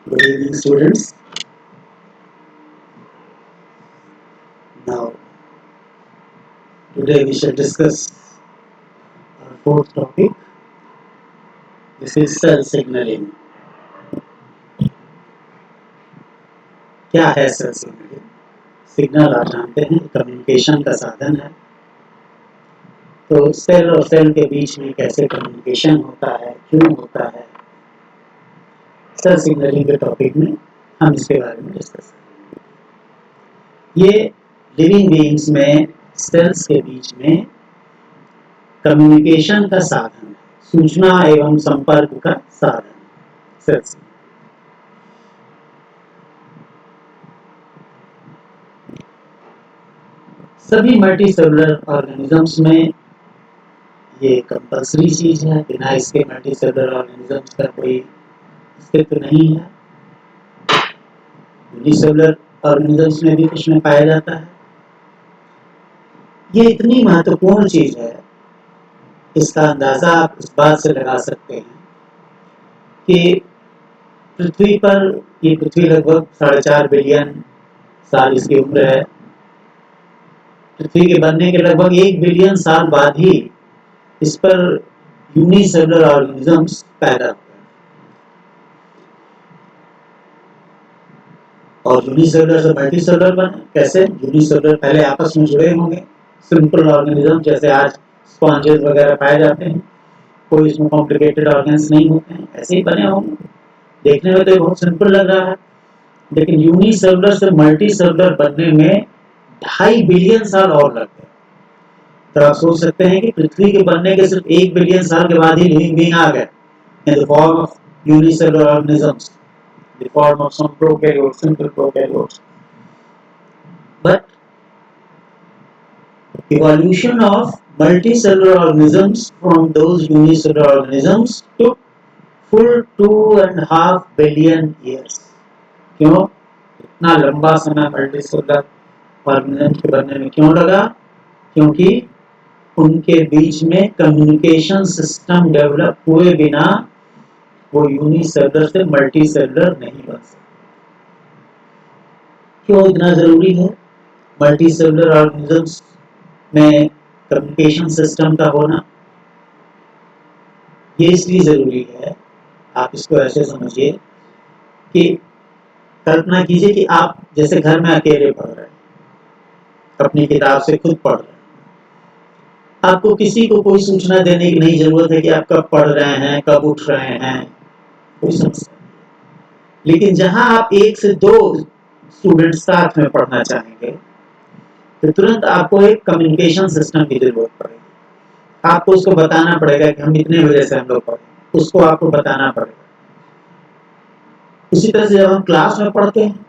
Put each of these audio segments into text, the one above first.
Good evening, students. Now, today we shall discuss our fourth topic. This is cell signaling. क्या है cell signalling? Signal आप जानते हैं communication का साधन है। तो सेल और सेल के बीच में कैसे कम्युनिकेशन होता है, क्यों होता है, सेल सिग्नलिंग के टॉपिक में हम इसके बारे में डिस्कस करेंगे। ये लिविंग बीइंग्स में सेल्स के बीच में कम्युनिकेशन का साधन है, सूचना एवं संपर्क का साधन सेल्स। सभी मल्टीसेलुलर ऑर्गेनिजम्स में ये कंपल्सरी चीज है, बिना इसके मल्टीसेलुलर ऑर्गेनिजम्स का कोई अस्तित्व नहीं है। यूनिसेलुलर ऑर्गेनिजम्स में भी कुछ में पाया जाता है। ये इतनी महत्वपूर्ण चीज है, इसका अंदाजा आप इस बात से लगा सकते हैं कि पृथ्वी पर ये पृथ्वी लगभग 4.5 बिलियन साल इसकी उम्र है। पृथ्वी के बनने के लगभग 1 बिलियन साल बाद ही इस पर यूनिसेलुलर ऑर्गेनिजम्स पैदा हुए और यूनिसेलुलर से मल्टीसेलुलर बने। कैसे? यूनिसेलुलर पहले आपस में जुड़े होंगे, सिंपल ऑर्गेनिज्म जैसे आज स्पॉन्जेस वगैरह पाए जाते हैं, कोई इसमें कॉम्प्लिकेटेड ऑर्गेन्स नहीं होते हैं, ऐसे ही बने होंगे। देखने में तो बहुत सिंपल लग रहा है, लेकिन यूनिसेलुलर से मल्टीसेलुलर बनने में 2.5 बिलियन साल और लगते हैं। तो आप सोच सकते हैं कि पृथ्वी के बनने के सिर्फ 1 बिलियन साल के बाद ही लिविंग बीइंग आ गए in the form of unicellular organisms, the form of some prokaryotes, simple prokaryotes. But evolution of multicellular organisms from those unicellular organisms took full 2.5 billion years. क्यों इतना लंबा समय मल्टीसेलुलर ऑर्गेनिज्म के बनने में क्यों लगा? क्योंकि उनके बीच में कम्युनिकेशन सिस्टम डेवलप हुए बिना वो यूनिसेलुलर से मल्टीसेलुलर नहीं बन सकते। क्यों इतना जरूरी है मल्टीसेलुलर ऑर्गेनिजम्स में कम्युनिकेशन सिस्टम का होना? ये इसलिए जरूरी है, आप इसको ऐसे समझिए कि कल्पना कीजिए कि आप जैसे घर में अकेले पढ़ रहे हैं, अपनी किताब से खुद पढ़ रहे हैं, आपको किसी को कोई सूचना देने की नहीं जरूरत है कि आप कब पढ़ रहे हैं, कब उठ रहे हैं, कोई समस्या नहीं। लेकिन जहां आप 1 से 2 स्टूडेंट साथ में पढ़ना चाहेंगे तो तुरंत आपको एक कम्युनिकेशन सिस्टम की जरूरत पड़ेगी। आपको उसको बताना पड़ेगा कि हम इतने बजे से हम लोग पढ़ें, उसको आपको बताना पड़ेगा। उसी तरह से जब हम क्लास में पढ़ते हैं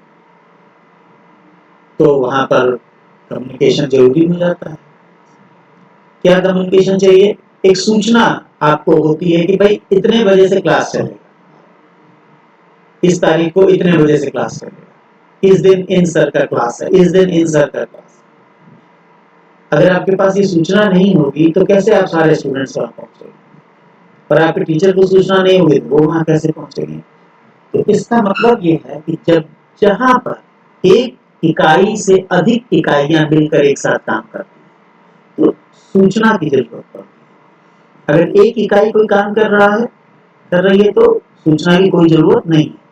तो वहां पर कम्युनिकेशन जरूरी हो जाता है। क्या कम्युनिकेशन चाहिए? एक सूचना आपको होती है कि भाई इतने बजे से क्लास चलेगा, इस तारीख को इतने बजे से क्लास चलेगा, इस दिन इन सर का क्लास है, इस दिन इन सर का क्लास है। अगर आपके पास ये सूचना नहीं होगी तो कैसे आप सारे स्टूडेंट्स वहां पहुंचेंगे? और आपके टीचर को सूचना नहीं होगी तो वो वहां कैसे पहुंचेंगे? तो इसका मतलब ये है कि जब जहां पर एक इकाई से अधिक इकाइयां मिलकर एक साथ काम करती हैं तो सूचना की जरूरत पड़ती है। अगर एक इकाई कोई काम कर रही है तो सूचना की कोई जरूरत नहीं है।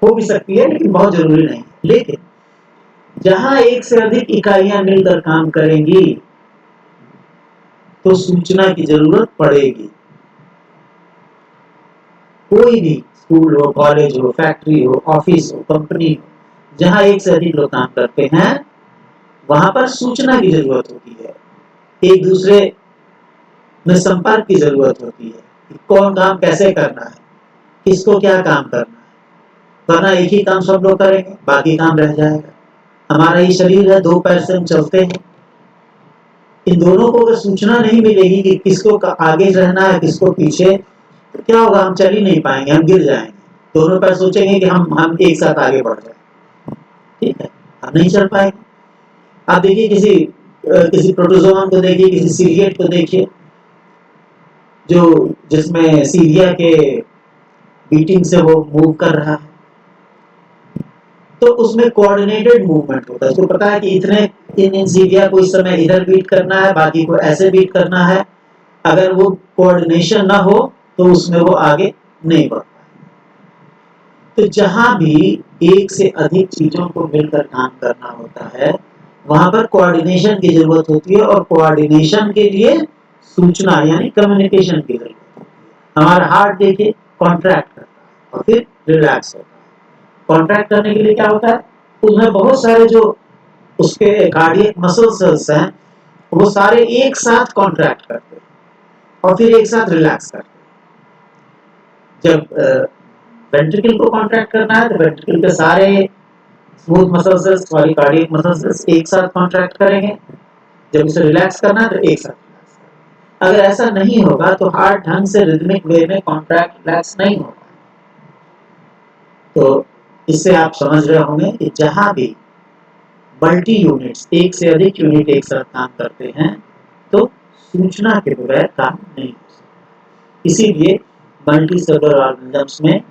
हो भी सकती है लेकिन बहुत जरूरी नहीं। लेकिन जहां एक से अधिक इकाइयां मिलकर काम करेंगी तो सूचना की जरूरत पड़ेगी। कोई भी स्कूल हो, कॉलेज हो, फैक्ट्री हो, ऑफिस हो, कंपनी हो, जहां एक से अधिक लोग काम करते हैं वहां पर सूचना की जरूरत होती है, एक दूसरे में संपर्क की जरूरत होती है कि कौन काम कैसे करना है, किसको क्या काम करना है। वरना एक ही काम सब लोग करेंगे, बाकी काम रह जाएगा। हमारा ये शरीर है, 2 पैर से हम चलते हैं, इन दोनों को अगर सूचना नहीं मिलेगी कि किसको आगे रहना है, किसको पीछे, तो क्या होगा? हम चल ही नहीं पाएंगे, हम गिर जाएंगे। दोनों पैर सोचेंगे कि हम एक साथ आगे बढ़ जाए, ठीक है, हम नहीं चल पाएंगे। आप देखिए किसी प्रोटोजोआ को देखिए, किसी सीरियट को देखिए जो जिसमें सीरिया के बीटिंग से वो मूव कर रहा है, तो उसमें कोऑर्डिनेटेड मूवमेंट होता है। उसको पता है कि इतने इन इंसिडिया को इस समय इधर बीट करना है, बाकी को ऐसे बीट करना है। अगर वो कोऑर्डिनेशन ना हो तो उसमें वो आगे नहीं बढ़ पाएगा। तो जहां भी एक से अधिक चीजों को मिलकर काम करना होता है, वहां पर कोऑर्डिनेशन की जरूरत होती है, और कोऑर्डिनेशन के लिए सूचना यानी कम्युनिकेशन की जरूरत होती है। हमारा हार्ट देखिए कॉन्ट्रैक्ट करता है और फिर रिलैक्स होता है। कॉन्ट्रैक्ट करने के लिए क्या होता है, उसमें बहुत सारे जो उसके कार्डियक मसल सेल्स हैं, वो सारे एक साथ कॉन्ट्रैक्ट करते हैं और फिर एक साथ रिलैक्स करते हैं। जब वेंट्रिकल को कॉन्ट्रैक्ट करना है तो वेंट्रिकल के सारे smooth muscle cells, sorry cardiac muscle cells एक साथ कॉन्ट्रैक्ट करेंगे। जब उसे रिलैक्स करना है तो एक साथ रिलैक्स करेंगे। अगर ऐसा नहीं होगा तो हार्ट ढंग से रिदमिक वे में कॉन्ट्रैक्ट रिलैक्स नहीं होगा। तो इससे आप समझ रहे होंगे कि जहां भी मल्टी यूनिट्स, एक से अधिक यूनिट एक साथ काम करते हैं, तो सूचना के बगैर काम नहीं हो सकता। इसीलिए मल्टी सेलुलर ऑर्गेनिजम्स में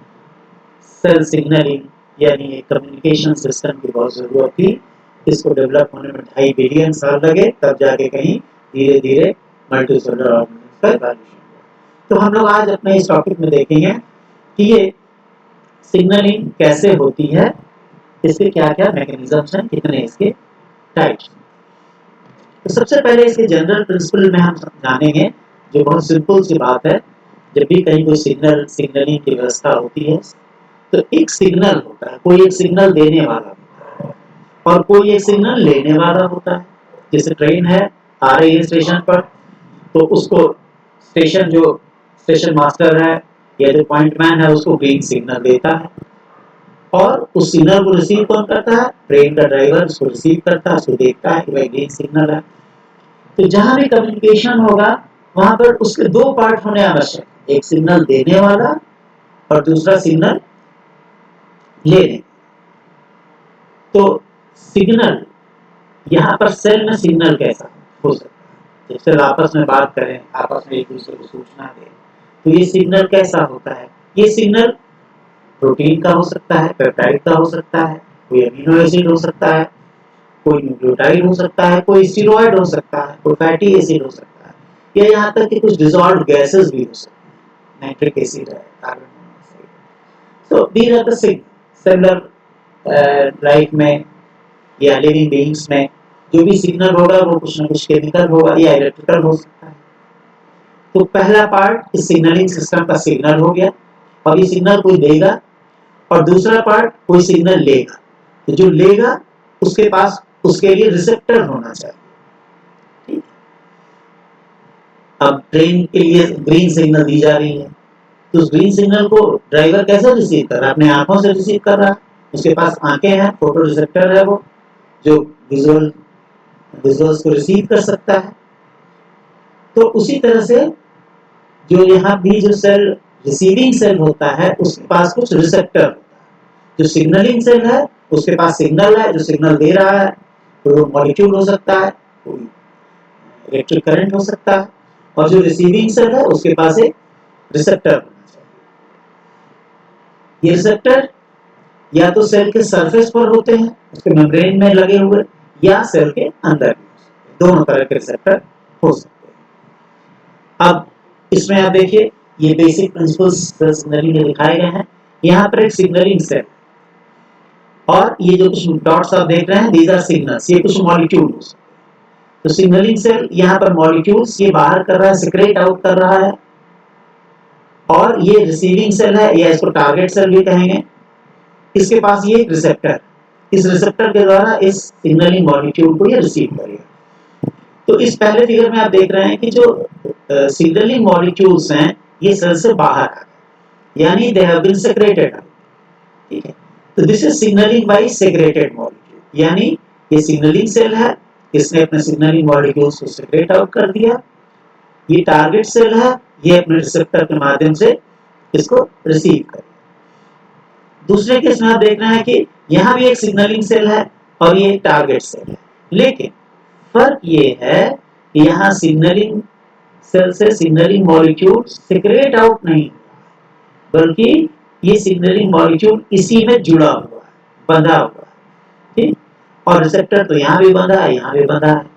सेल सिग्नलिंग यानी कम्युनिकेशन सिस्टम की बहुत जरूरत थी। इसको डेवलप होने में 2.5 बिलियन साल लगे, तब जाके कहीं धीरे धीरे मल्टी सेलुलर ऑर्गेनिजम्स का इवोल्यूशन हुआ। तो हम लोग आज अपने इस टॉपिक में देखेंगे कि ये सिग्नलिंग कैसे होती है, इसके क्या क्या मैकेनिज्म्स हैं, कितने इसके टाइप्स। तो सबसे पहले इसके जनरल प्रिंसिपल में हम जानेंगे, जो बहुत सिंपल सी बात है। जब भी कहीं कोई सिग्नलिंग की व्यवस्था होती है, तो एक सिग्नल होता है, कोई एक सिग्नल देने वाला होता है और कोई एक सिग्नल लेने वाला होता है। जैसे ट्रेन है, आ रही है स्टेशन पर, तो उसको स्टेशन जो स्टेशन मास्टर है या जो पॉइंट मैन है, उसको ग्रीन सिग्नल देता है, और उस सिग्नल को रिसीव कौन करता है, ट्रेन का ड्राइवर उसको रिसीव करता है, उसको देखता है कि भाई ग्रीन सिग्नल है। तो जहां भी कम्युनिकेशन होगा वहां पर उसके दो पार्ट होने आवश्यक, एक सिग्नल देने वाला और दूसरा सिग्नल लेने। तो सिग्नल यहाँ पर सेल में सिग्नल कैसा हो सकता है, जब सेल आपस में बात करें, आपस में एक दूसरे को सूचना दें, तो ये सिग्नल कैसा होता है। ये सिग्नल प्रोटीन का हो सकता है, पेप्टाइड का हो सकता है, कोई अमीनो एसिड हो सकता है, कोई न्यूक्लियोटाइड हो सकता है, कोई स्टेरॉइड हो सकता है, कोई फैटी एसिड हो सकता है, या यहाँ तक कि कुछ डिसॉल्व्ड गैसेस भी हो सकती है, नाइट्रिक एसिड है, carbon monoxide. So these are the cellular life में या लिविंग बीइंग्स में जो भी सिग्नल होगा वो कुछ ना कुछ केमिकल होगा या इलेक्ट्रिकल हो सकता है। तो पहला पार्ट इस सिग्नलिंग सिस्टम का सिग्नल हो गया, और ये सिग्नल कोई देगा, और दूसरा पार्ट कोई सिग्नल लेगा। तो जो लेगा उसके पास उसके लिए रिसेप्टर होना चाहिए। ठीक, अब ट्रेन के लिए ग्रीन सिग्नल दी जा रही है, तो उस ग्रीन सिग्नल को ड्राइवर कैसे रिसीव कर रहा है, अपने आंखों से रिसीव कर रहा है। उसके पास आंखें हैं, फोटो रिसेप्टर है, वो जो विजुअल्स को रिसीव कर सकता है। तो उसी तरह से जो यहाँ भी जो सेल रिसीविंग सेल होता है, उसके पास कुछ रिसेप्टर होता है। जो सिग्नलिंग सेल है उसके पास सिग्नल है, जो सिग्नल दे रहा है, तो वो मॉलिक्यूल हो सकता है, कोई इलेक्ट्रिक करंट हो सकता है, और जो रिसीविंग सेल है उसके पास एक रिसेप्टर होना चाहिए। ये रिसेप्टर या तो सेल के सरफेस पर होते हैं, उसके मेम्ब्रेन में लगे हुए, या सेल के अंदर भी, दोनों तरह के रिसेप्टर हो सकते हैं। अब इसमें आप देखिए, ये बेसिक प्रिंसिपल्स सिग्नलिंग में दिखाए गए हैं। यहाँ पर एक सिग्नलिंग सेल, और ये जो कुछ डॉट्स आप देख रहे हैं, दीज आर सिग्नल्स, ये कुछ मॉलिक्यूल्स। तो सिग्नलिंग सेल यहाँ पर मॉलिक्यूल्स ये बाहर कर रहा है, सिक्रेट आउट कर रहा है, और ये रिसीविंग सेल है, या इसको टारगेट सेल भी कहेंगे। इसके पास ये एक रिसेप्टर, इस रिसेप्टर के द्वारा इस सिग्नलिंग मॉलिक्यूल को ये रिसीव करेगा। तो इस पहले फिगर में आप देख रहे हैं कि जो सिग्नलिंग मॉलिक्यूल्स हैं ये सेल से बाहर आ गए, यानी दे हैव बीन सेक्रेटेड। ठीक है, तो this is signalling by secreted molecule, यानी ये सिग्नलिंग सेल है, इसने अपने सिग्नलिंग मॉलिक्यूल्स को सेक्रेट आउट कर दिया। ये टारगेट सेल है, ये अपने रिसेप्टर के माध्यम से इसको रिसीव कर। दूसरे केस में आप देख रहे हैं कि यहाँ भी एक सिग्नलिंग सेल है और ये एक टारगेट सेल है, लेकिन फर्क ये है कि यहाँ सिग्नलिंग सेल से सिग्नलिंग मॉलिक्यूल सेक्रेट आउट नहीं, बल्कि ये सिग्नलिंग मॉलिक्यूल इसी में जुड़ा हुआ है, बंधा हुआ है, ठीक। और रिसेप्टर तो यहाँ भी बंधा है, यहाँ भी बंधा है।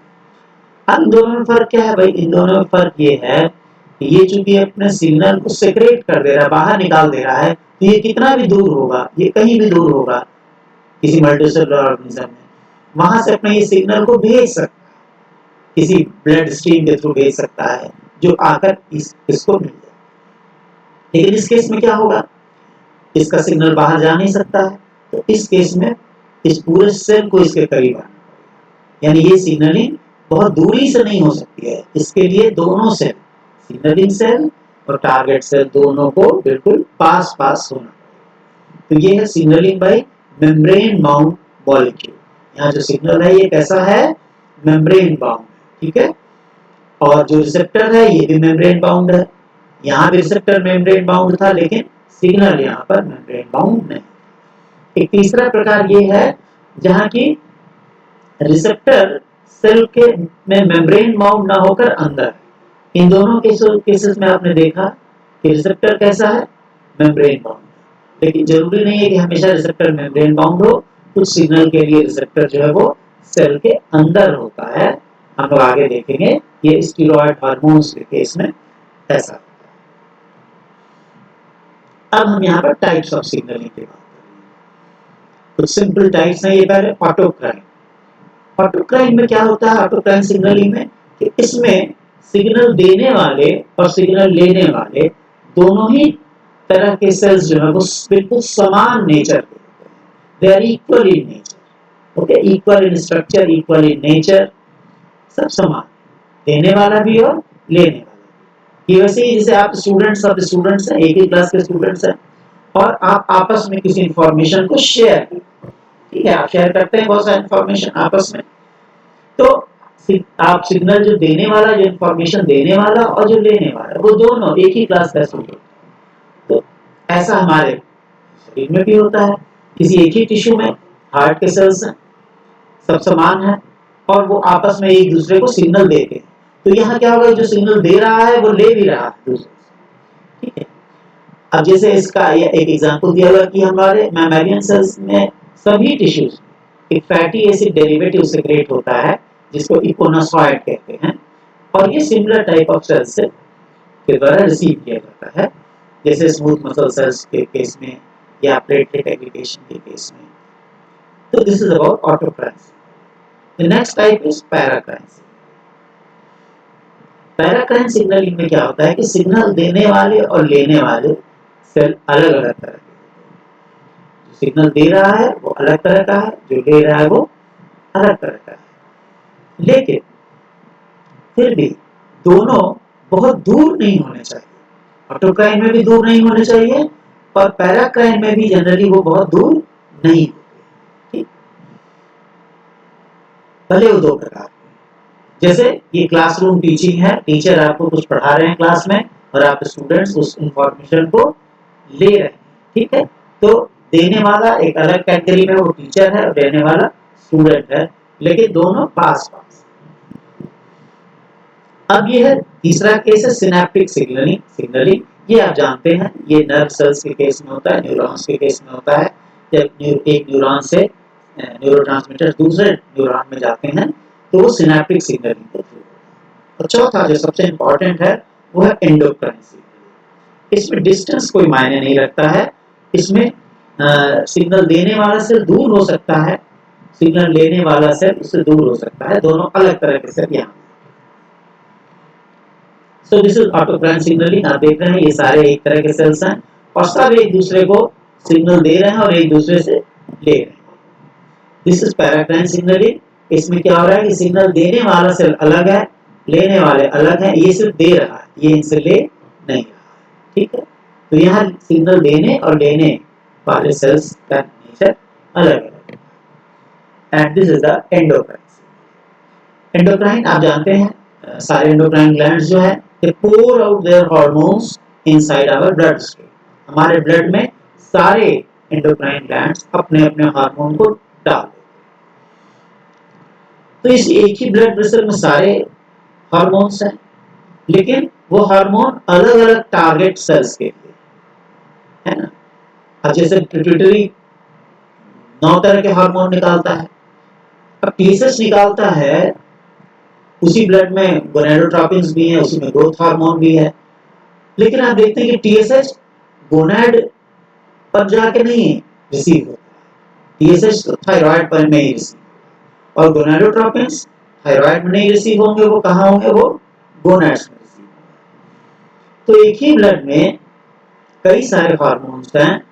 अब इन दोनों में फर्क क्या है भाई? इन दोनों में फर्क ये है कि ये चूंकि अपने सिग्नल को सेक्रेट कर दे रहा है, बाहर निकाल दे रहा है, तो ये कितना भी दूर होगा, ये कहीं भी दूर होगा किसी मल्टीसेलुलर ऑर्गेनिज्म में, वहां से अपने ये सिग्नल को भेज सकता है, किसी ब्लड स्ट्रीम के थ्रू भेज सकता है, जो आकर इसको मिल जाए। लेकिन इस केस में क्या होगा? इसका सिग्नल बाहर जा नहीं सकता है, तो इस केस में इस पूरे सेल को इसके करीब आना, यानी ये सिग्नलिंग बहुत दूरी से नहीं हो सकती है। इसके लिए दोनों सेल, सिग्नलिंग सेल और टारगेट सेल, दोनों को बिल्कुल पास पास होना। तो ये है signalling bye membrane bound molecule. यहाँ जो सिग्नल है ये कैसा है? मेम्ब्रेन बाउंड, ठीक है। और जो रिसेप्टर है ये भी मेम्ब्रेन बाउंड है। यहाँ भी रिसेप्टर मेम्ब्रेन बाउंड था, लेकिन सिग्नल यहाँ पर मेम्ब्रेन बाउंड नहीं। एक तीसरा प्रकार ये है जहाँ की रिसेप्टर सेल के में मेम्ब्रेन बाउंड ना होकर अंदर। इन दोनों केसेस में आपने देखा कि रिसेप्टर कैसा है? Membrane bound. लेकिन जरूरी नहीं है कि हमेशा रिसेप्टर मेम्ब्रेन बाउंड हो। कुछ सिग्नल के लिए रिसेप्टर जो है वो सेल के अंदर होता है। हम लोग आगे देखेंगे ये स्टेरॉयड हार्मोन्स के केस में ऐसा होता है। अब हम यहाँ पर टाइप्स ऑफ सिग्नलिंग की बात करेंगे। कुछ सिंपल टाइप्स हैं। ये पहले ऑटोक्राइन। ऑटोक्राइन में क्या होता है? ऑटोक्राइन सिग्नलिंग में कि इसमें सिग्नल देने वाले और सिग्नल लेने वाले दोनों ही तरह के सेल्स जो है वो बिल्कुल समान नेचर के होते हैं। They are equal in nature, okay, equal in structure, equal in nature, सब समान, देने वाला भी और लेने वाला भी। ये वैसे ही जैसे आप स्टूडेंट्स, सब स्टूडेंट्स हैं, एक ही क्लास के स्टूडेंट्स हैं, और आप आपस में किसी इंफॉर्मेशन को शेयर, ठीक है, आप शेयर करते हैं बहुत सारी इंफॉर्मेशन आपस में। तो आप सिग्नल जो देने वाला, जो इंफॉर्मेशन देने वाला और जो लेने वाला, वो दोनों एक ही क्लास का स्टूडेंट। तो ऐसा हमारे शरीर में भी होता है। किसी एक ही टिश्यू में हार्ट के सेल्स हैं, सब समान है, और वो आपस में एक दूसरे को सिग्नल देते हैं। तो यहाँ क्या होगा? जो सिग्नल दे रहा है वो ले भी रहा है दूसरे से, ठीक है। अब जैसे इसका एक एग्जांपल दिया हुआ कि हमारे मैमेलियन सेल्स में सभी टिश्यूज एक फैटी एसिड डेरिवेटिव सेक्रेट होता है जिसको इकोनोसाइड कहते हैं, और ये सिमिलर टाइप ऑफ सेल्स के द्वारा रिसीव किया जाता है, जैसे स्मूथ मसल सेल्स के केस में या प्लेटलेट एग्रीगेशन के केस में। तो this is about autocrine. The next type is paracrine. Paracrine signalling में क्या होता है कि सिग्नल देने वाले और लेने वाले सेल अलग अलग तरह के होते हैं। जो सिग्नल दे रहा है वो अलग तरह का है, जो ले रहा है वो अलग तरह का है। लेकिन फिर भी दोनों बहुत दूर नहीं होने चाहिए। ऑटोक्राइन में भी दूर नहीं होने चाहिए, और पैराक्राइन में भी जनरली वो बहुत दूर नहीं होते, ठीक। भले वो दो प्रकार, जैसे ये क्लासरूम टीचिंग है, टीचर आपको कुछ पढ़ा रहे हैं क्लास में और आप स्टूडेंट्स उस इंफॉर्मेशन को ले रहे हैं, ठीक है। तो देने वाला एक अलग कैटेगरी में वो टीचर है और देने वाला स्टूडेंट है, लेकिन दोनों पास पास। अब ये है तीसरा केस है सिनेप्टिक सिग्नलिंग। ये आप जानते हैं, ये नर्व सेल्स के केस में होता है, न्यूरॉन्स के केस में होता है। जब एक न्यूरॉन से न्यूरोट्रांसमीटर दूसरे न्यूरॉन में जाते हैं तो वो सिनेप्टिक सिग्नलिंग के थ्रू। और चौथा जो सबसे इंपॉर्टेंट है वो है एंडोक्राइन सिग्नलिंग। इसमें डिस्टेंस कोई मायने नहीं रखता है। इसमें सिग्नल देने वाला सेल दूर हो सकता है, सिग्नल लेने वाला सेल उससे दूर हो सकता है, दोनों अलग तरह के सेल यहाँ। So this is autocrine signalling. आप देख रहे हैं ये सारे एक तरह के सेल्स हैं और सब एक दूसरे को सिग्नल दे रहे हैं और एक दूसरे से ले रहे हैं। This is paracrine signalling. इसमें क्या हो रहा है कि सिग्नल देने वाला सेल अलग है, लेने वाले अलग है, ये सिर्फ दे रहा है, ये इनसे ले नहीं रहा है, ठीक है। तो यहाँ सिग्नल देने और लेने वाले सेल्स का नेचर अलग है। And this is the endocrine. Endocrine आप जानते हैं, सारे एंडोक्राइन ग्लैंड्स जो है they pour out their hormones inside our blood stream। हमारे ब्लड में सारे एंडोक्राइन ग्लैंड्स अपने अपने हार्मोन को डाल देते हैं। तो इस एक ही ब्लड वेसल में सारे हार्मोन्स हैं, लेकिन वो हार्मोन अलग अलग टारगेट सेल्स के लिए है ना। जैसे पिट्यूटरी 9 तरह के हार्मोन निकालता है, अब टीएसएच निकालता है, उसी ब्लड में गोनाडोट्रोपिन्स भी है, उसी में ग्रोथ हार्मोन भी है, लेकिन आप देखते हैं कि टीएसएच गोनाड पर जाके नहीं रिसीव होता, टीएसएच तो थायराइड पर में ही रिसीव, और गोनाडोट्रोपिन्स थायराइड में नहीं रिसीव होंगे, वो कहाँ होंगे, वो गोनाड्स में रिसीव होंगे। तो एक ही ब्लड में कई सारे हार्मोन्स हैं,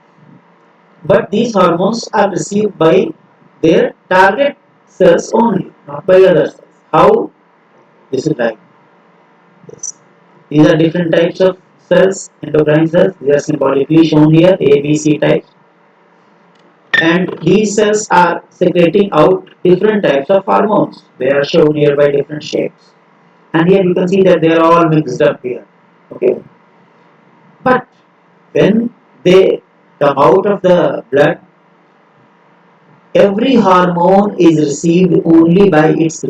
but these hormones are received by their target cells only, not by other cells. How? This is like this. These are different types of cells, endocrine cells. They are symbolically shown here, A, B, C types. And these cells are secreting out different types of hormones. They are shown here by different shapes. And here you can see that they are all mixed up here. Okay. But when they come out of the blood, every hormone is received only by its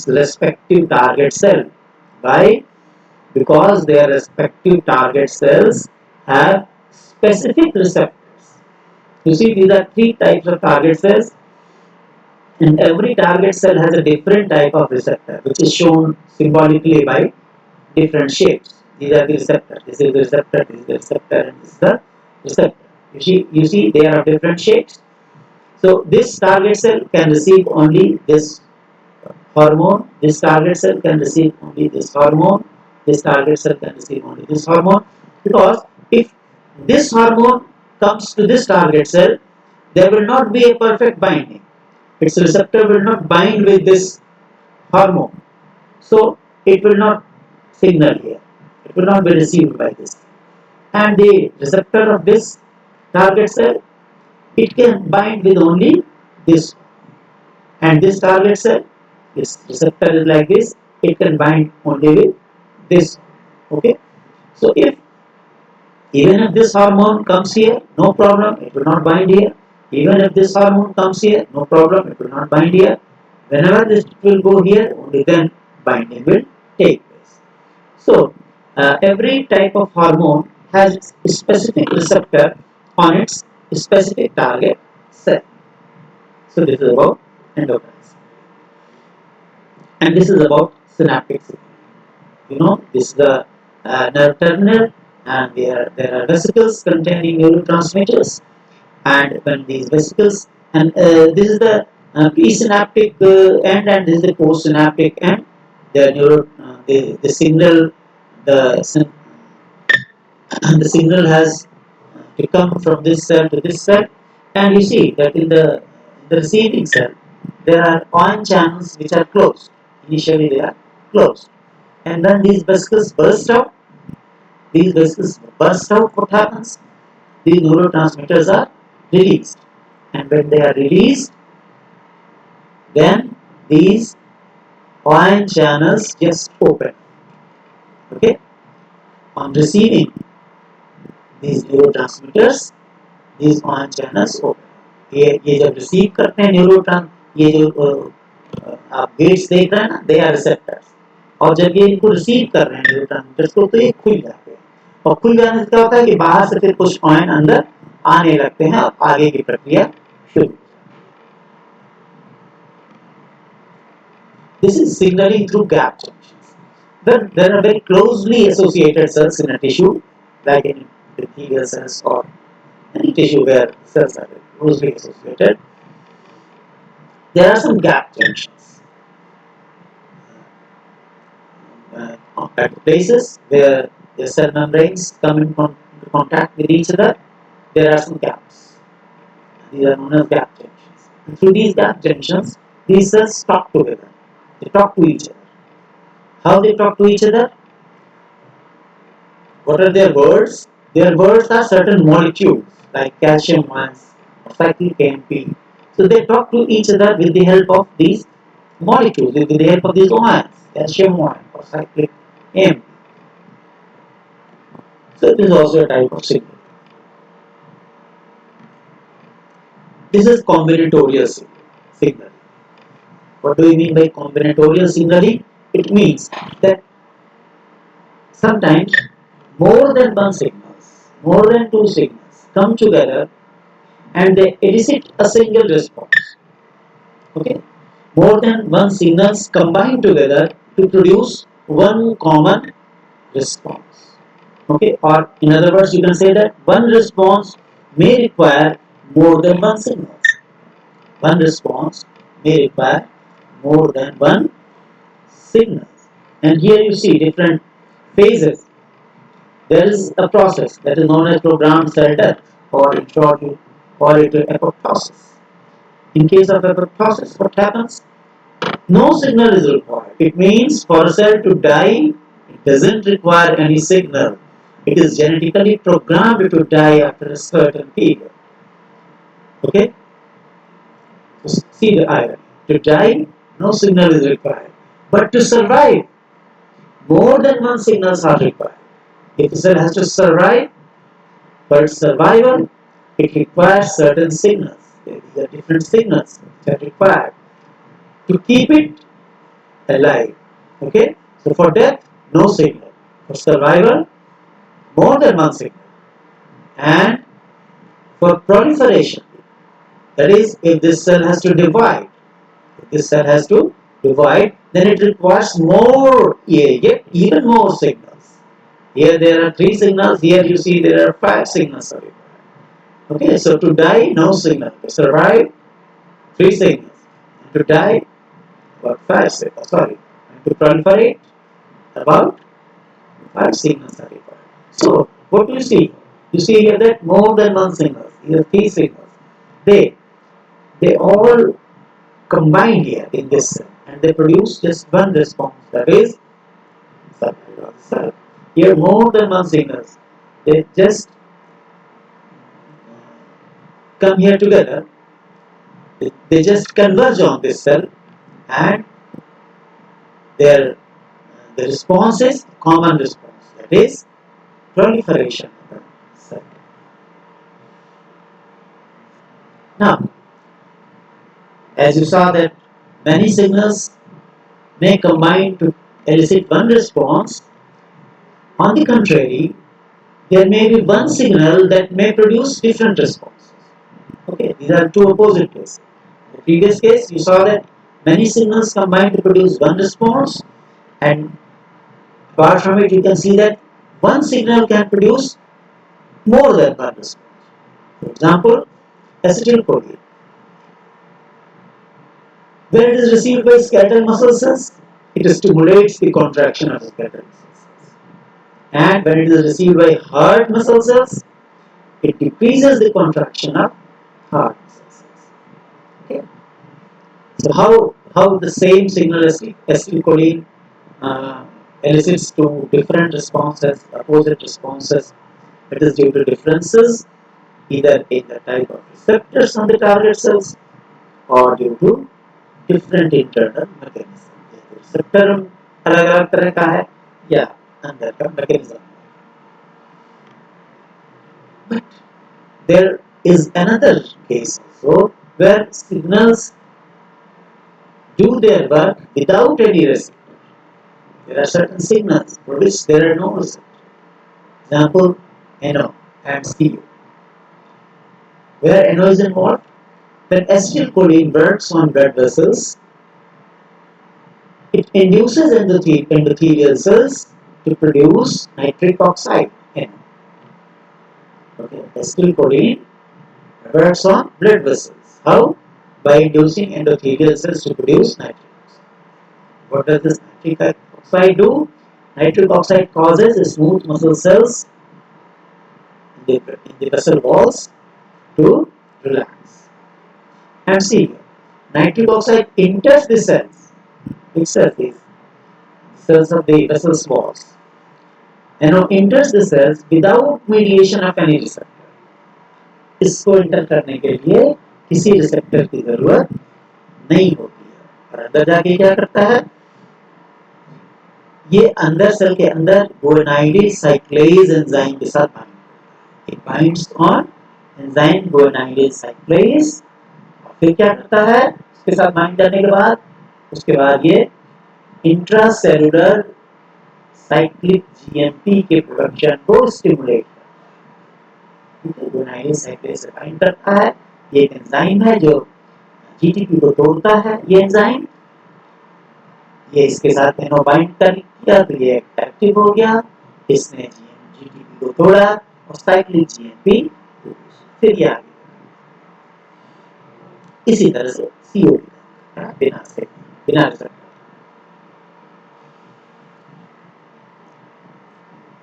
respective target cell. Why? Because their respective target cells have specific receptors. You see, these are 3 types of target cells, and every target cell has a different type of receptor, which is shown symbolically by different shapes. These are the receptors. This is the receptor, this is the receptor, and this is the receptor. You see, they are of different shapes. So this target cell can receive only this hormone, this target cell can receive only this hormone, this target cell can receive only this hormone, because if this hormone comes to this target cell, there will not be a perfect binding. Its receptor will not bind with this hormone, so it will not signal here, it will not be received by this. And the receptor of this target cell, it can bind with only this, and this target cell, this receptor is like this, it can bind only with this. Okay, so if even if this hormone comes here, no problem, it will not bind here. Even if this hormone comes here, no problem, it will not bind here. Whenever this will go here, only then binding will take place. So every type of hormone has a specific receptor on its specific target cell. So this is about endocrine. And this is about synaptic signal. You know, this is the nerve terminal, and there are vesicles containing neurotransmitters, and when these vesicles, and this is the presynaptic end, and this is the postsynaptic end. The the signal, the the signal has to come from this cell to this cell, and you see that in the receiving cell there are ion channels which are closed. Initially they are closed, and when these vesicles burst out, what happens? These neurotransmitters are released, and when they are released, then these ion channels just open. Okay, on receiving these neurotransmitters, these ion channels open. ये जब receive करते हैं न्यूरोट्रांस, ये जो आप gets देख रहे हैं ना, दे आर रिसेप्टर्स, और जब ये इनको रिसीव कर रहे हैं न्यूरोट्रांसमीटर्स को, तो ये खुल जाते हैं, और खुल जाने से क्या होता है कि बाहर से फिर कुछ आयन अंदर आने लगते हैं, और आगे की प्रक्रिया शुरू। This is signaling through gap junctions. Then there are very closely associated cells in a tissue, like in epithelial cells or any tissue where cells are closely associated. There are some gap junctions. At places where the cell membranes come into contact with each other, there are some gaps. These are known as gap junctions. And through these gap junctions, these cells talk together. They talk to each other. How they talk to each other? What are their words? Their words are certain molecules like calcium ions or cyclic AMP. So they talk to each other with the help of these molecules, with the help of these ions, calcium ion or cyclic AMP. So it is also a type of signal. This is combinatorial signal. What do we mean by combinatorial signaling? It means that sometimes more than one signals, more than two signals come together and they elicit a single response. Okay, more than one signals combine together to produce one common response. Okay, or in other words, you can say that one response may require more than one signal. One response may require more than one signal. And here you see different phases. There is a process that is known as programmed cell death, or in short, you call it apoptosis. In case of apoptosis, what happens? No signal is required. It means for a cell to die, it doesn't require any signal. It is genetically programmed to die after a certain period. Okay? So see the irony. To die, no signal is required. But to survive, more than one signals are required. If a cell has to survive, for its survival, it requires certain signals. These are different signals that are required to keep it alive. Okay? So for death, no signal. For survival, more than one signal. And for proliferation, that is, if this cell has to divide, then it requires more, yet even more signals. Here there are 3 signals, here you see there are 5 signals. Okay, so to die, no signal. To survive, 3 signals. And to die, about 5 signals. Sorry. And to proliferate, about 5 signals are required. So, what do you see? You see here that more than one signal. Here 3 signals. They all combine here in this cell and they produce just one response. That is survival of the cell. Here more than one signals. They just come here together. They just converge on this cell and their the response is common response, that is proliferation of the cell. Now, as you saw that many signals may combine to elicit one response, on the contrary, there may be one signal that may produce different responses. Okay, these are two opposite cases. In the previous case, you saw that many signals combine to produce one response, and apart from it, you can see that one signal can produce more than one response. For example, acetylcholine. When it is received by skeletal muscle cells, it stimulates the contraction of skeletal muscle cells. And when it is received by heart muscle cells, it decreases the contraction of heart muscle cells. Okay. So how the same signal acetylcholine elicits to different responses, opposite responses? It is due to differences either in the type of receptors on the target cells or due to different internal mechanism. Receptor अलग अलग तरह का है या अंदर का mechanism. But there is another case also where signals do their work without any receptor. There are certain signals for which there are no receptors. Example, NO and CO. Where NO is involved, when acetylcholine works on blood vessels, it induces endothelial cells to produce nitric oxide. Okay, acetylcholine works on blood vessels. How? By inducing endothelial cells to produce nitric oxide. What does this nitric oxide do? Nitric oxide causes smooth muscle cells in the vessel walls to relax. And see, nitric oxide enters the cells, itself is cells of the vessel walls, and now enters the cells without mediation of any receptor. इसको inter करने के लिए किसी receptor की जरूरत नहीं होती है और अंदर जाके क्या करता है, ये अंदर सेल के अंदर guanidine cyclase एंजाइम के साथ बाइंड करता है. It binds on enzyme guanidine cyclase और फिर क्या करता है, उसके साथ बाइंड करने के बाद उसके बाद ये इंट्रासेलुलर साइक्लिक जीएमपी के प्रोडक्शन को स्टिमुलेट करता है. गुआनिलीन साइक्लेज से बाइंड करता है। ये एक एंजाइम है जो जीटीपी को तोड़ता है। ये एंजाइम ये इसके साथ एनो बाइंड कर किया तो ये एक्टिव हो गया, इसने जीटीपी को तोड़ा और साइक्लिक जीएनपी फिर ये आगे इसी तरह से सीओ बिना रिसेप्टर।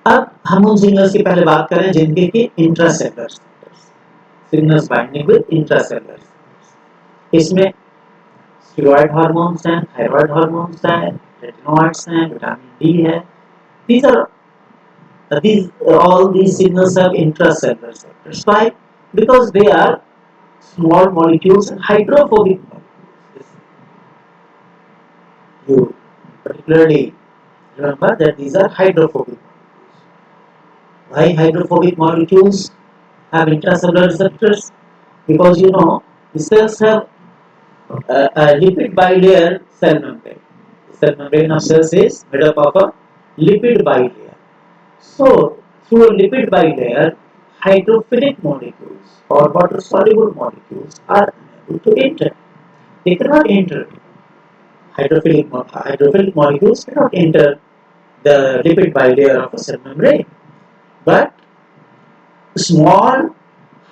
अब हम उन सिग्नल्स की पहले बात करें जिनके कि intracellular signals binding with intracellular. इसमें स्टीरॉयड हार्मोन्स हैं, थायराइड हार्मोन्स हैं, रेटिनॉइड्स हैं, विटामिन डी है। These are all these signals have intracellular receptors. Why? Because they are small molecules and hydrophobic molecules. You particularly remember that these are hydrophobic molecules. Why hydrophobic molecules have intracellular receptors? Because you know the cells have a lipid bilayer cell membrane. The cell membrane of cells is made up of a lipid bilayer. So, through a lipid bilayer, hydrophilic molecules or water-soluble molecules are unable to enter. They cannot enter. Hydrophilic molecules cannot enter the lipid bilayer of a cell membrane. But small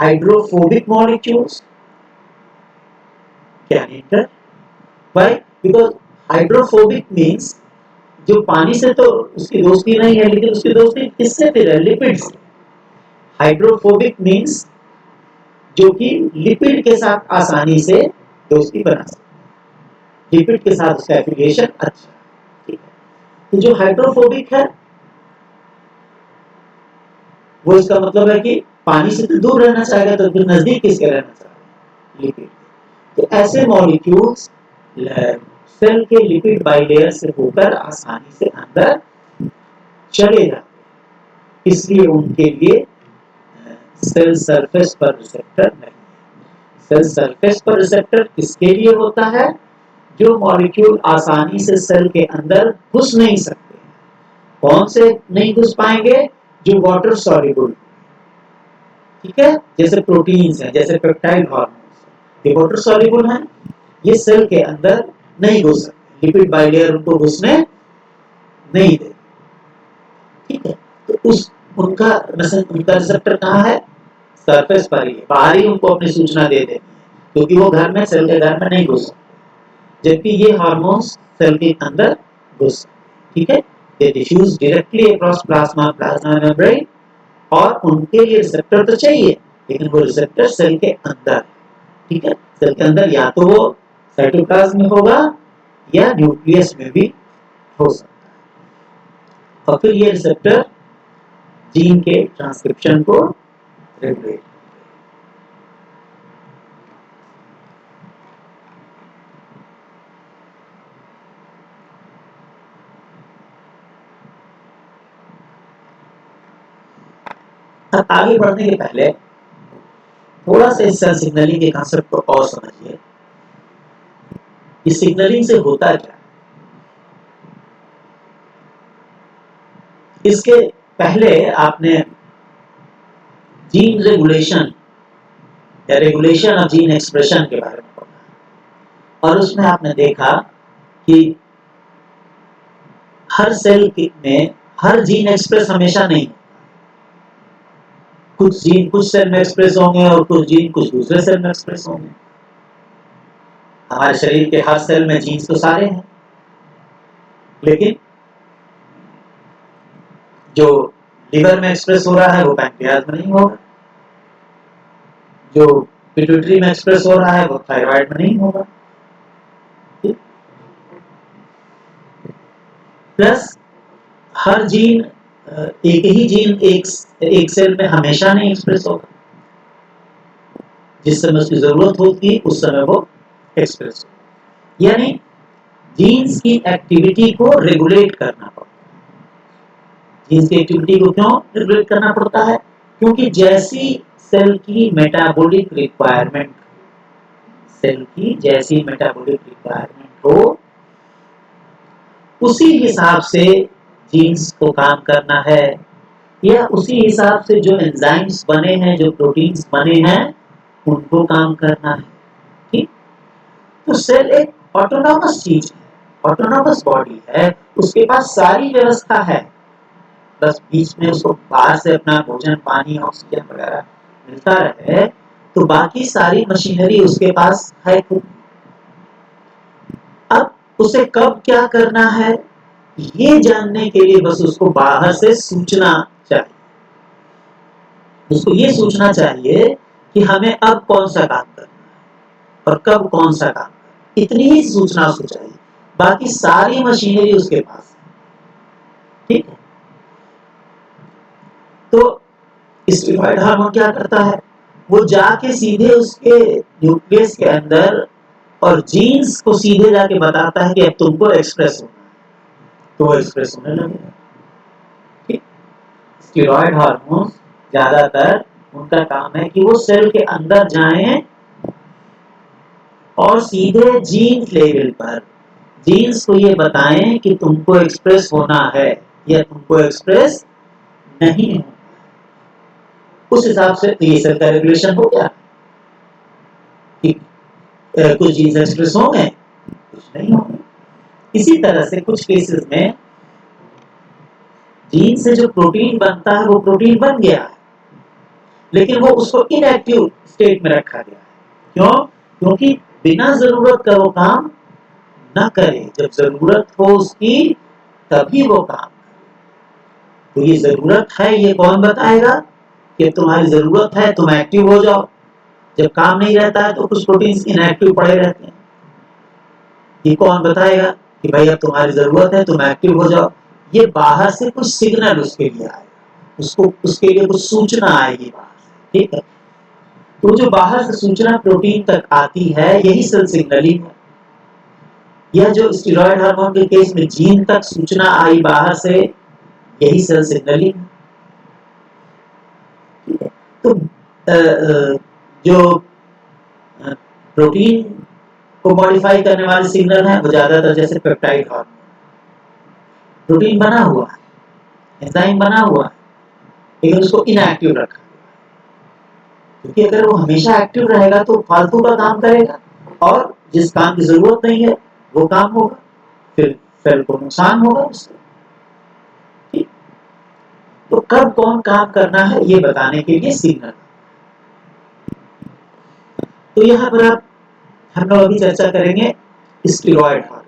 hydrophobic molecules can enter. Why? Because hydrophobic means जो पानी से तो उसकी दोस्ती नहीं है, लेकिन उसकी दोस्ती किससे फिर है? लिपिड से। हाइड्रोफोबिक मीन्स जो कि लिपिड के साथ आसानी से दोस्ती बना सकते, लिपिड के साथ उसका एफिलिएशन अच्छा, ठीक है। तो जो हाइड्रोफोबिक है वो इसका मतलब है कि पानी से तो दूर रहना चाहेगा, तो फिर नजदीक किसके रहना चाहेगा? लिपिड। तो ऐसे मॉलिक्यूल्स सेल के लिपिड बाइलेयर से होकर आसानी से अंदर चले जाते, इसलिए उनके लिए सेल सरफेस पर रिसेप्टर नहीं। सेल सरफेस पर रिसेप्टर किसके लिए होता है? जो मॉलिक्यूल आसानी से सेल के अंदर घुस नहीं सकते। कौन से नहीं घुस पाएंगे? जो वाटर सॉल्युबल, ठीक है, जैसे प्रोटीन्स हैं, जैसे पेप्टाइड हार्मोन्स, ये वाटर सॉल्युबल हैं, ये सेल के अंदर नहीं घुस सकते, लिपिड बाइलेयर उनको घुसने नहीं देते, ठीक है। तो उस उनका रिसेप्टर कहाँ है? सरफेस पर ही, बाहर ही उनको अपनी सूचना दे देते हैं, क्योंकि वो घर में, सेल के घर में नहीं घुस सकते, जबकि ये हार्मोन्स सेल के अंदर घुस सकते, ठीक है। They diffuse directly across plasma membrane, और उनके लिए रिसेप्टर तो चाहिए, लेकिन वो रिसेप्टर सेल के अंदर, ठीक है, सेल के अंदर या तो वो साइटोप्लाज्म में होगा या न्यूक्लियस में भी हो सकता है। और फिर ये रिसेप्टर जीन के ट्रांसक्रिप्शन को रेगुलेट। अब आगे बढ़ने के पहले थोड़ा सा इस सेल सिग्नलिंग के कांसेप्ट को और समझिए। इस सिग्नलिंग से होता क्या? इसके पहले आपने जीन रेगुलेशन या रेगुलेशन ऑफ जीन एक्सप्रेशन के बारे में पढ़ा, और उसमें आपने देखा कि हर सेल में हर जीन एक्सप्रेस हमेशा नहीं, कुछ जीन कुछ सेल में एक्सप्रेस होंगे और कुछ जीन कुछ दूसरे सेल में एक्सप्रेस होंगे। हमारे शरीर के हर सेल में जीन्स तो सारे हैं, लेकिन जो लिवर में एक्सप्रेस हो रहा है वो पैंक्रियाज में नहीं होगा, जो पिट्यूटरी में एक्सप्रेस हो रहा है वो थायराइड में नहीं होगा। प्लस हर जीन, एक ही जीन एक सेल में हमेशा नहीं एक्सप्रेस होगा, जिस समय उसकी जरूरत होती है उस समय वो एक्सप्रेस होगा। यानी जीन्स की एक्टिविटी को रेगुलेट करना पड़ता है। जीन्स की एक्टिविटी को क्यों रेगुलेट करना पड़ता है? क्योंकि जैसी सेल की मेटाबॉलिक रिक्वायरमेंट, सेल की जैसी मेटाबॉलिक रिक्वायरमेंट हो, उसी हिसाब से जीन्स को काम करना है। या उसी हिसाब से जो एंजाइम्स बने हैं, जो प्रोटीन्स बने हैं, उनको काम करना है। ठीक, तो सेल एक ऑटोनॉमस चीज है, ऑटोनॉमस बॉडी है, उसके पास सारी व्यवस्था है, बस बीच में उसको बाहर से अपना भोजन, पानी, ऑक्सीजन वगैरह मिलता रहे, तो बाकी सारी मशीनरी उसके पास है। अब उसे कब क्या करना है, ये जानने के लिए बस उसको बाहर से सूचना चाहिए। उसको ये सूचना चाहिए कि हमें अब कौन सा काम करना है और कब कौन सा काम, इतनी ही सूचना उसको चाहिए, बाकी सारी मशीनरी उसके पास है। ठीक है, तो स्टीरॉयड हार्मोन क्या करता है, वो जाके सीधे उसके न्यूक्लियस के अंदर और जीन्स को सीधे जाके बताता है कि अब तुमको एक्सप्रेस होना है, तो वो एक्सप्रेस होने लगेगा। ठीक, स्टीरॉयड हार्मोन ज्यादातर उनका काम है कि वो सेल के अंदर जाएं और सीधे जीन्स लेवल पर जीन्स को ये बताएं कि तुमको एक्सप्रेस होना है या तुमको एक्सप्रेस नहीं होना। उस हिसाब से ये सेल का रेगुलेशन हो गया कि कुछ जीन्स एक्सप्रेस होंगे, कुछ नहीं होंगे। इसी तरह से कुछ केसेस में जीन से जो प्रोटीन बनता है वो प्रोटीन बन गया है, लेकिन वो उसको इनएक्टिव स्टेट में रखा गया है। क्यों? क्योंकि बिना जरूरत का वो काम ना करे, जब जरूरत हो उसकी तभी वो काम। तो ये जरूरत है, ये कौन बताएगा कि तुम्हारी जरूरत है, तुम एक्टिव हो जाओ। जब काम नहीं रहता है तो कुछ प्रोटीन्स इनएक्टिव पड़े रहते हैं, ये कौन बताएगा कि भाई अब तुम्हारी जरूरत है, तुम एक्टिव हो जाओ। ये बाहर से कुछ सिग्नल उसके लिए आएगा, उसको उसके लिए कुछ सूचना आएगी बाहर से। ठीक है, तो जो बाहर से सूचना प्रोटीन तक आती है यही सेल सिग्नलिंग है। यह जो स्टीरॉयड हार्मोन के केस में जीन तक सूचना आई बाहर से, यही सेल सिग्नलिंग है। ठीक है, तो जो प्रोटीन को मॉडिफाई करने वाले सिग्नल हैं वो ज्यादातर जैसे पेप्टाइड हार्मोन, प्रोटीन बना हुआ है, एंजाइम बना हुआ है, लेकिन उसको इनएक्टिव रखा, क्योंकि अगर वो हमेशा एक्टिव रहेगा तो फालतू का काम करेगा और जिस काम की जरूरत नहीं है वो काम होगा, फिर सेल को नुकसान होगा उससे। ठीक, तो कब कौन काम करना है ये बताने के लिए सिग्नल। तो यहाँ पर आप हम लोग अभी चर्चा करेंगे स्टीरॉयड हार्मोन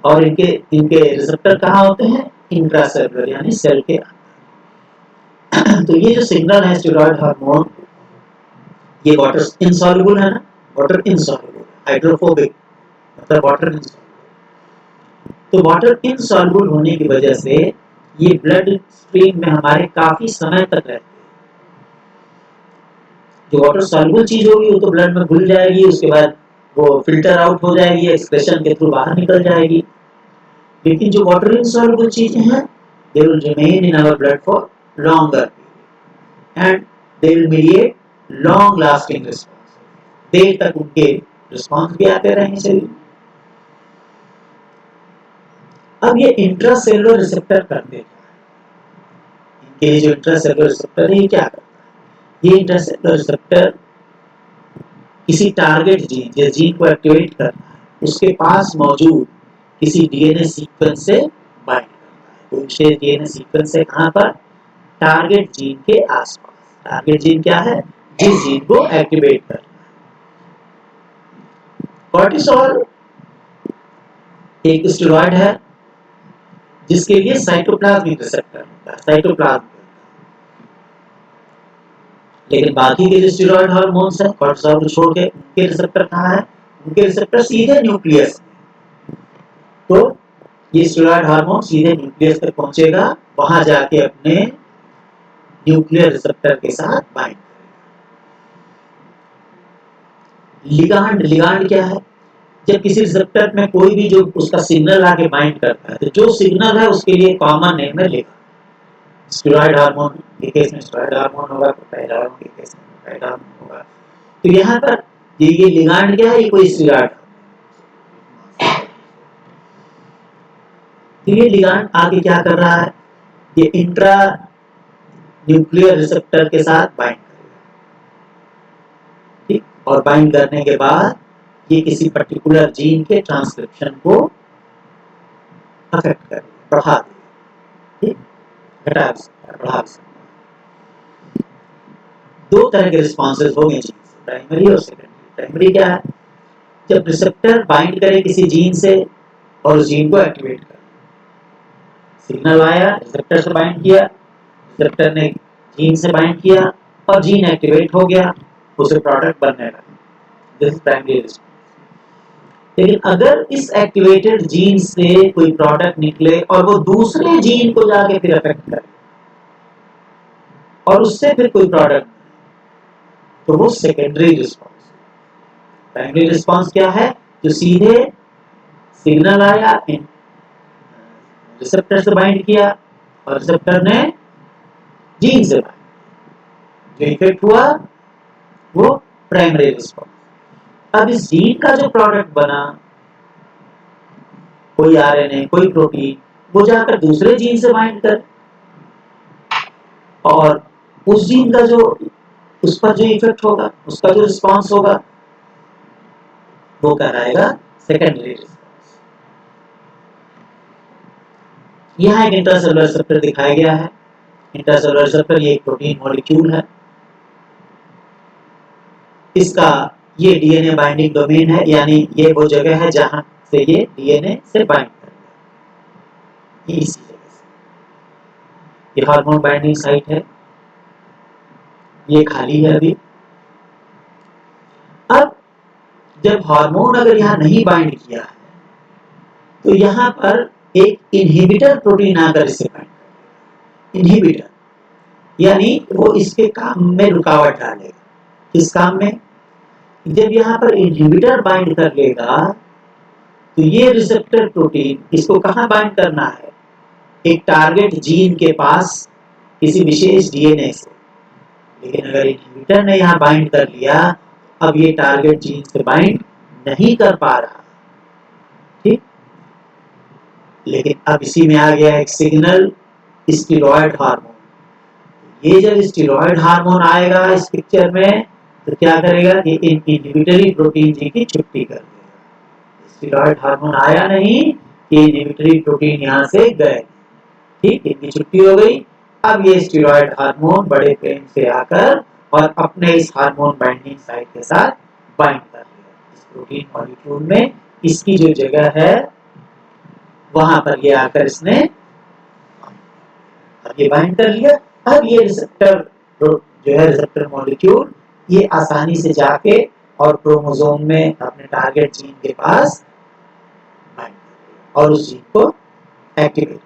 और इनके इनके रिसेप्टर कहाँ होते हैं, इंट्रासेलुलर यानी सेल के अंदर। तो ये जो सिग्नल है स्टीरॉयड हार्मोन, ये वाटर इनसॉल्युबल है ना, वाटर इनसॉल्युबल, हाइड्रोफोबिक मतलब वाटर इनसॉल्युबल। तो वाटर इनसॉल्युबल होने की वजह से ये ब्लड स्ट्रीम में हमारे काफी समय तक रहते हैं। जो वाटर सॉल्युबल चीज होगी वो तो ब्लड में घुल जाएगी, उसके बाद वो फिल्टर आउट हो जाएगी, एक्सक्रेशन के थ्रू बाहर निकल जाएगी। लेकिन जो वाटर इनसॉल्युबल चीजें हैं, they will remain in our blood for longer and they will mediate long lasting response, देर तक उनके रिस्पांस भी आते रहेंगे शरीर में। अब ये इंट्रासेलुलर रिसेप्टर करते हैं, इनके लिए जो इंट्रासेलुलर रिसेप्टर है ये क्या करता है, ये इंट्रासेलुलर रिसेप्टर किसी टारगेट जीन या जीन को एक्टिवेट करता है, उसके पास मौजूद किसी डीएनए सीक्वेंस से बाइंड करता है। तो विशेष डीएनए सीक्वेंस है कहाँ पर, टारगेट जीन के आसपास। टारगेट जीन क्या है, जिस जीन को एक्टिवेट करना है। कोर्टिसोल एक स्टेरॉइड है जिसके लिए साइटोप्लाज्मिक रिसेप्टर होता है, साइटोप्लाज्म। लेकिन बाकी के जो स्टेरॉइड हार्मोन्स हैं कोर्टिसोल को छोड़ के, उनके रिसेप्टर कहाँ है, उनके रिसेप्टर सीधे न्यूक्लियस। तो ये स्टेरॉइड हार्मोन सीधे न्यूक्लियस तक पहुंचेगा, वहां जाके अपने न्यूक्लियर रिसेप्टर के साथ बाइंड। लिगांड, लिगांड क्या है, जब किसी रिसेप्टर में कोई भी जो उसका सिग्नल आके बाइंड करता है, तो जो सिग्नल है उसके लिए कॉमन नेम है लिगांड। स्टेरॉइड हार्मोन के केस में स्टेरॉइड हार्मोन होगा, पेप्टाइड हार्मोन के केस में पेप्टाइड हार्मोन होगा। तो यहाँ पर ये लिगांड क्या है, ये कोई स्टेरॉइड। तो ये लिगांड आगे क्या कर रहा है, ये इंट्रा न्यूक्लियर रिसेप्टर के साथ बाइंड करेगा, ठीक, और बाइंड करने के बाद ये किसी पर्टिकुलर जीन के ट्रांसक्रिप्शन को अफेक्ट करेगा, बढ़ा देगा, ठीक, घटा भी सकता है, बढ़ा भी सकता है। दो तरह के रिस्पॉन्सेज होंगे जीन से, प्राइमरी और सेकेंडरी। प्राइमरी क्या है, जब रिसेप्टर बाइंड करे किसी जीन से और उस जीन को एक्टिवेट करे, सिग्नल आया, रिसेप्टर से बाइंड किया, रिसेप्टर ने जीन से बाइंड किया और जीन एक्टिवेट हो गया, उसे प्रोडक्ट बनने लगा, दिस इज प्राइमरी रिस्पॉन्स। लेकिन अगर इस एक्टिवेटेड जीन से कोई प्रोडक्ट निकले और वो दूसरे जीन को जाके फिर अफेक्ट करे और उससे फिर कोई प्रोडक्ट, तो वो सेकेंडरी रिस्पॉन्स। प्राइमरी रिस्पॉन्स क्या है, जो सीधे सिग्नल आया, रिसेप्टर से बाइंड किया और रिसेप्टर ने जीन से बाइंड, जो इफेक्ट हुआ वो प्राइमरी रिस्पॉन्स। अब इस जीन का जो प्रोडक्ट बना, कोई आरएनए, कोई प्रोटीन, वो जाकर दूसरे जीन से बाइंड कर और उस जीन का जो, उस पर जो इफेक्ट होगा, उसका जो रिस्पॉन्स होगा, वो कहलाएगा सेकेंडरी रिस्पॉन्स। यहाँ एक इंट्रासेलुलर रिसेप्टर दिखाया गया है। इंट्रासेलुलर रिसेप्टर ये एक प्रोटीन मॉलिक्यूल है, इसका ये डीएनए बाइंडिंग डोमेन है, यानी ये वो जगह है जहां से ये डीएनए से बाइंड करेगा, ये इसी जगह से। ये हार्मोन बाइंडिंग साइट है, ये खाली है अभी। अब जब हार्मोन अगर यहाँ नहीं बाइंड किया है, तो यहाँ पर एक इनहिबिटर प्रोटीन आकर इसे बाइंड करेगा। इनहिबिटर यानी वो इसके काम में रुकावट डालेगा। किस काम में, जब यहाँ पर इनहिबिटर बाइंड कर लेगा तो ये रिसेप्टर प्रोटीन इसको कहाँ बाइंड करना है, एक टारगेट जीन के पास किसी विशेष डीएनए से। लेकिन अगर इनहिबिटर ने यहाँ बाइंड कर लिया, अब ये टारगेट जीन से बाइंड नहीं कर पा रहा, ठीक। लेकिन अब इसी में आ गया एक सिग्नल, स्टेरॉयड हार्मोन। ये जब स्टेरॉयड हार्मोन आएगा इस पिक्चर में, तो क्या करेगा, ये इनहिबिटरी प्रोटीन जी की छुट्टी कर देगा। स्टेरॉयड हार्मोन आया नहीं कि इनहिबिटरी प्रोटीन यहाँ से गए, ठीक, इनकी छुट्टी हो गई। अब ये स्टेरॉयड हार्मोन बड़े प्रेम से आकर और अपने इस हार्मोन बाइंडिंग साइट के साथ बाइंड कर लिया इस प्रोटीन मॉलिक्यूल में, इसकी जो जगह है वहां पर ये आकर इसने अब ये बाइंड कर लिया। अब ये रिसेप्टर जो है, रिसेप्टर मॉलिक्यूल, ये आसानी से जाके और क्रोमोसोम में अपने टारगेट जीन के पास बाइंड और उस जीन को एक्टिवेट